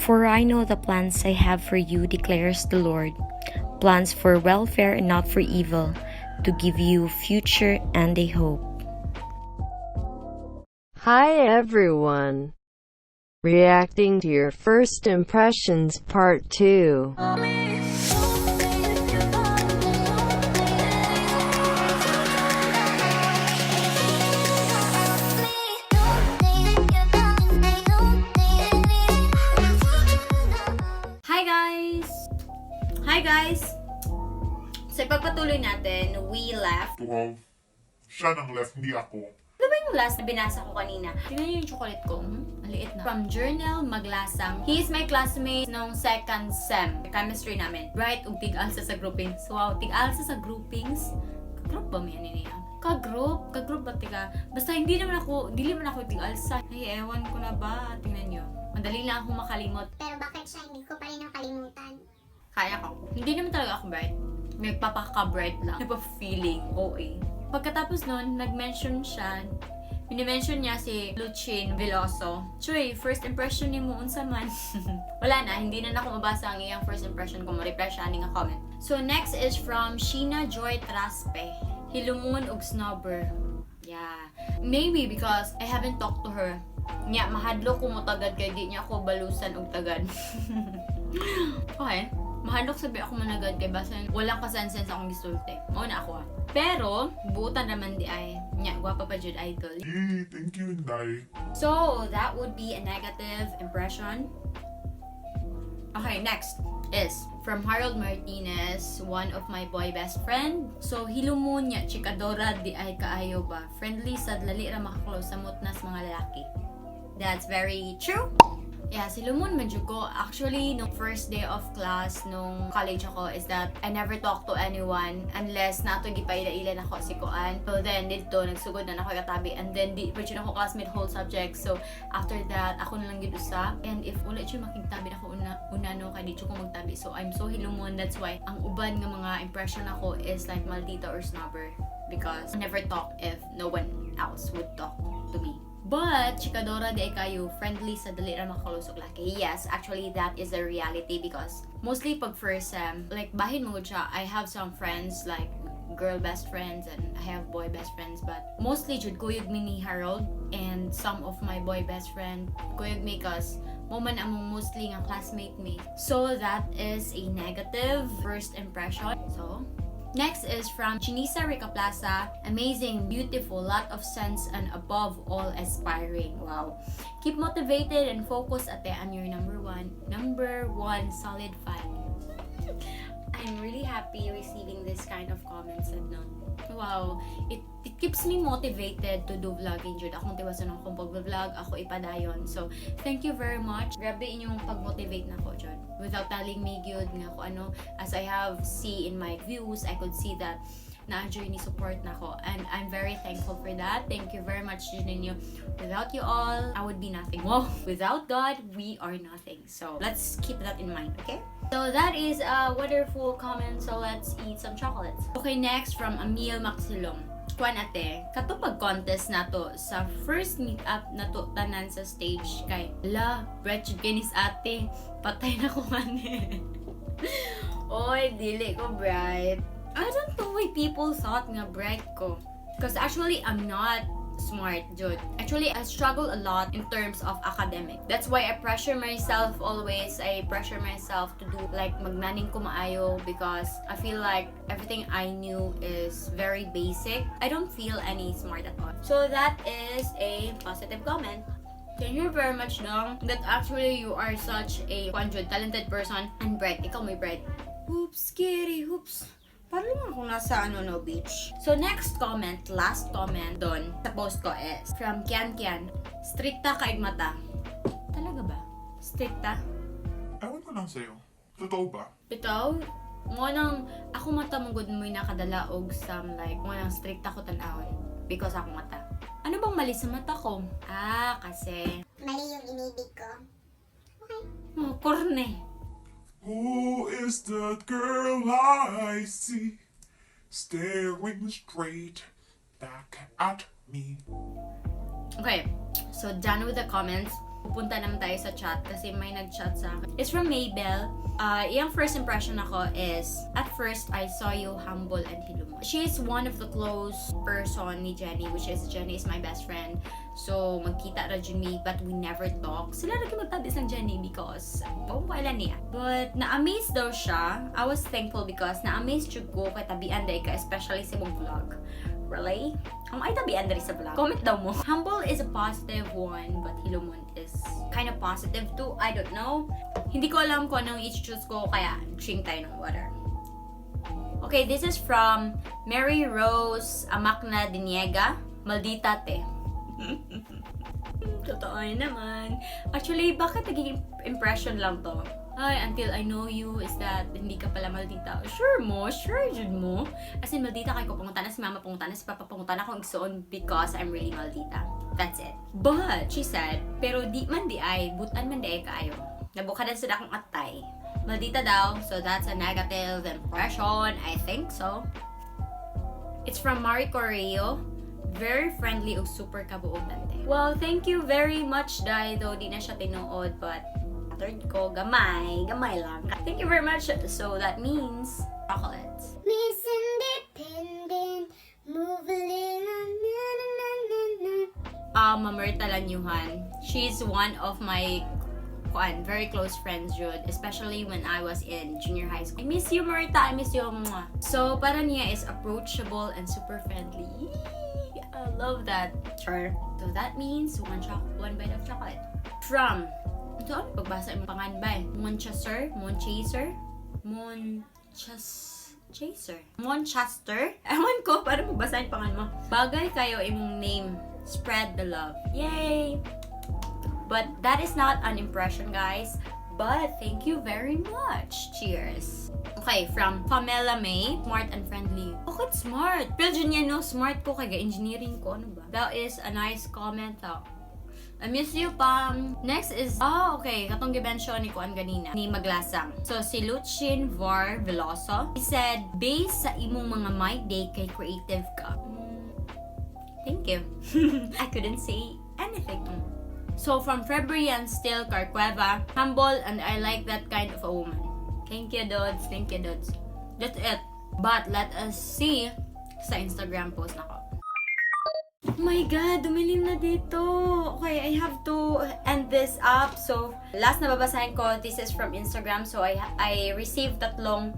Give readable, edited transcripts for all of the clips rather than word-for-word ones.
For I know the plans I have for you, declares the Lord, plans for welfare and not for evil, to give you future and a hope. Hi everyone. Reacting to your first impressions part 2. Hi guys! So ipagpatuloy natin, we left. Well, siya nang left, hindi ako. Ano ba yung last na binasa ko kanina? Tingnan niyo yung chocolate ko. Ang liit na. From Journal Maglasang. He is my classmate nung second sem. Chemistry namin. Bright ug tig-alsa sa groupings. Wow, tig-alsa sa groupings. Ka-group ba may ano niya? Ka-group ba tiga? Basta dili man ako tig-alsa. Ay, ewan ko na ba? Tingnan niyo. Madali lang akong makalimot. Pero bakit siya hindi ko pa rin nakalimutan? Kaya ko. Hindi naman talaga ako bright. Nagpapaka-bright lang. Nagpa-feeling OA. Pagkatapos nun, nag-mention siya. Mini-mention niya si Luchin Veloso. Choy, first impression ni mo unsa man. Wala na, hindi na ako mabasa ang iyang first impression kung ma-reply siya nga comment. So next is from Sheena Joy Traspe. Hilumun og snobber. Yeah. Maybe because I haven't talked to her. Nya, mahadlo ko mo tagad kay di niya ako balusan og tagad. Okay. Mahadlok sabi ako managad kay basan walang kasensense akong gisulti. Mao na ako. Pero buutan naman di ay nya gwapa pa jud idol. Hey, thank you, Inday. So that would be a negative impression. Okay, next is from Harold Martinez, one of my boy best friend. So hilumon niya chikadora di ay kaayo ba. Friendly sad lali ra makaklose samot nas mga lalaki. That's very true. Yeah, si Lumon medyo ko. Actually, nung first day of class nung college ako is that I never talk to anyone unless nato gipaila-ila na ako si Kuan. So then, dito, nagsugod na ako katabi. And then, di pa ako classmate whole subject. So, after that, ako na lang yun usa. And if ulit siya makigtabi na ako una no, kaya di ko magtabi. So, I'm so hilumon. That's why, ang uban ng mga impression ako is like maldita or snobber. Because I never talk if no one else would talk to me. But, chikadora di ay kayo, friendly sa dali ra makalusog laki. Yes, actually, that is the reality because mostly pag first sem, like, bahin mo siya, I have some friends, like, girl best friends and I have boy best friends, but mostly jud kuyog mi ni Harold and some of my boy best friend, kuyog mi kas mo man among mostly nga classmate me. So, that is a negative first impression. So, next is from Chinisa Rica Plaza. Amazing, beautiful, lot of sense, and above all, aspiring. Wow. Keep motivated and focused ate on your number one solid fan. I'm really happy receiving this kind of comments and no. Wow, it keeps me motivated to do vlogging jud. Akong tiwasan akong pag-vlog, ako ipadayon. So, thank you very much. Grabe inyong pag-motivate na ko jud. Without telling me gyud nga ko ano, as I have see in my views, I could see that na-enjoy ni support na ko. And I'm very thankful for that. Thank you very much jud ninyo. Without you all, I would be nothing. Wow, without God, we are nothing. So, let's keep that in mind, okay? So that is a wonderful comment. So let's eat some chocolates. Okay, next from Emil Maxilong. Kuan ate, katupag contest nato sa first meet up nato tanan sa stage kay la, wretched kinis ate. Patay na ko man eh. Oy, dili ko bright. I don't know why people thought nga bright ko. Because actually, I'm not smart, Jude. Actually, I struggle a lot in terms of academic. That's why I pressure myself always. I pressure myself to do like magnaning ko maayo because I feel like everything I knew is very basic. I don't feel any smart at all. So that is a positive comment. Thank you very much, Dong. That actually you are such a talented person and bright. Ikaw may bright. Oops, kitty, oops. Parang ako nasa beach. So next comment, last comment doon sa post ko is from Kian Kian. Strikta kaig mata. Talaga ba? Strikta? Ewan ko lang sa'yo. Totoo ba? Bitaw, mo nang ako mata mong good mo'y nakadala og some like mo nang strikta ko tanawon because ako mata. Ano bang mali sa mata ko? Kasi Mali yung inibig ko. Okay. oh, korne. Who is that girl I see staring straight back at me? Okay, so done with the comments. pupunta naman tayo sa chat kasi may nag-chat sa akin. It's from Maybell. Iyang first impression ako is, at first, I saw you humble and hilumon. She is one of the close person ni Jenny, which is Jenny is my best friend. So, magkita ra dyan me, but we never talk. Sila rin magtabis ng Jenny because, pagkailan niya. But, na-amaze daw siya. I was thankful because na-amaze jud ko kay tabian day ka, especially sa mong vlog. Really? Ay tabian dari sa vlog. Comment daw mo. Humble is a positive one, but hilumon is kind of positive too. I don't know. Hindi ko alam kung anong i-choose ko, kaya drink tayo ng water. Okay, this is from Mary Rose Amakna Diniega. Maldita te. Totoo naman. Actually, bakit naging impression lang to? Ay, until I know you is that hindi ka pala maldita. Sure mo, sure jud mo. As in, maldita kay ko pungutan na si mama, pungutan na si papa, pungutan na akong igsoon because I'm really maldita. That's it. But, she said, pero di man di ay, butan man di ay kaayo. Nabukadan sila akong atay. Maldita daw, so that's a negative impression. I think so. It's from Marie Correo. Very friendly o super kabuotan. Well, thank you very much, Dai. Though di na siya tinuod, but third ko, gamay lang. Thank you very much. So that means chocolates. Miss Independent, move a little, na na na na na. Mamerta Lanyuhan. She's one of my very close friends, Jude. Especially when I was in junior high school. I miss you, Marita. I miss you. Mwah. So, para niya is approachable and super friendly. I love that. Sure. So that means one bite of chocolate. From ito, ano pagbasa yung pangan ba? Monchester? Ewan ko, paano magbasa yung pangan mo? Bagay kayo imong name. Spread the love. Yay! But that is not an impression, guys. But thank you very much. Cheers. Okay, from Pamela May. Smart and friendly. Bakit smart? Pero dyan yan, no? Smart ko kaya engineering ko. Ano ba? That is a nice comment, though. I miss you, Pam. Next is, okay. Katong gibensyon ni Kuan ganina. Ni Maglasang. So, si Lucien Var Veloso. He said, based sa imong mga my day kay creative ka. Thank you. I couldn't say anything. So, from February and still Carcueva. Humble and I like that kind of a woman. Thank you, Dods. Thank you, Dods. That's it. But, let us see sa Instagram post na ko. Oh my God, dumilim na dito. Okay, I have to end this up. So, last na babasahin ko, this is from Instagram. So, I received tatlong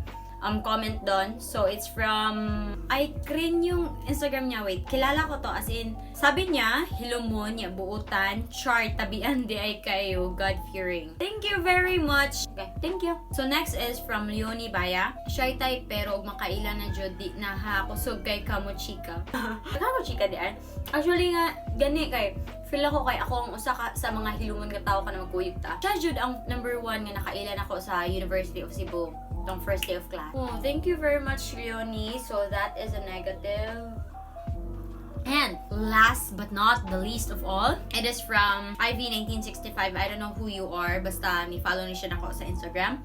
comment doon. So, it's from, I crin yung Instagram niya. Wait, kilala ko to. As in, sabi niya, hilumon niya, buutan, chart, tabian di ay kayo, God-fearing. Thank you very much. Okay, thank you. So, next is from Leonie Baya. Shy type, pero makaila na jodi na hakusog kay kamochika. Kamochika di ay? Actually nga, gani kay, feel ako kay ako ang usa ka sa mga hilumon nga tao ka na magkuyog ta. Siya jud ang number 1 nga nakailan ako sa University of Cebu. Tong first day of class. Oh, thank you very much, Leonie. So that is a negative. And last but not the least of all, it is from IV1965. I don't know who you are. Basta ni-follow ni siya nako sa Instagram.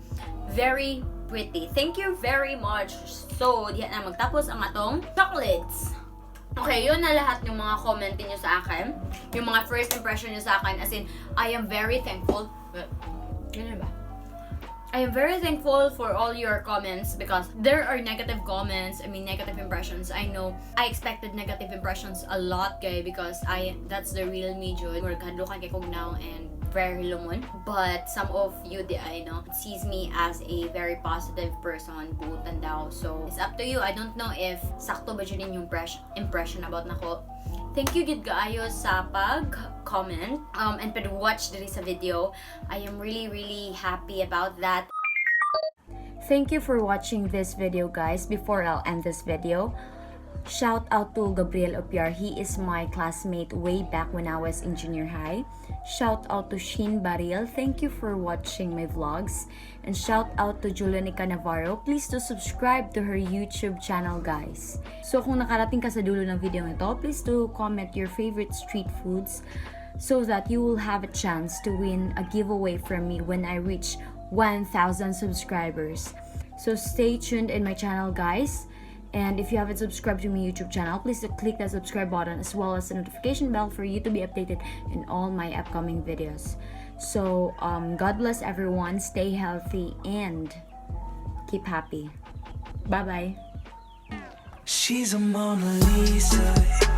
Very pretty. Thank you very much. So, diyan na magtapos ang atong chocolates. Okay, yun na lahat yung mga comment niyo sa akin. Yung mga first impression niyo sa akin. As in, I am very thankful. Yun na ba? I am very thankful for all your comments because there are negative comments, negative impressions. I know I expected negative impressions a lot, guys, because that's the real me, Jud. Kadlukan kay kog now and very lumon. But some of you, I know, sees me as a very positive person, buutan daw. So, it's up to you. I don't know if sakto ba dyan yung impression about nako. Thank you gid kaayo sa pag-comment and pag-watch diri sa video. I am really happy about that. Thank you for watching this video, guys. Before I'll end this video, shout out to Gabriel Opiar. He is my classmate way back when I was in junior high. Shout out to Shin Baril. Thank you for watching my vlogs. And shout out to Julianica Navarro. Please do subscribe to her YouTube channel, guys. So kung nakarating ka sa dulo ng video nito, please do comment your favorite street foods so that you will have a chance to win a giveaway from me when I reach 1,000 subscribers. So stay tuned in my channel, guys. And if you haven't subscribed to my YouTube channel, please click that subscribe button as well as the notification bell for you to be updated in all my upcoming videos. So, God bless everyone, stay healthy, and keep happy. Bye-bye. She's a Mona Lisa.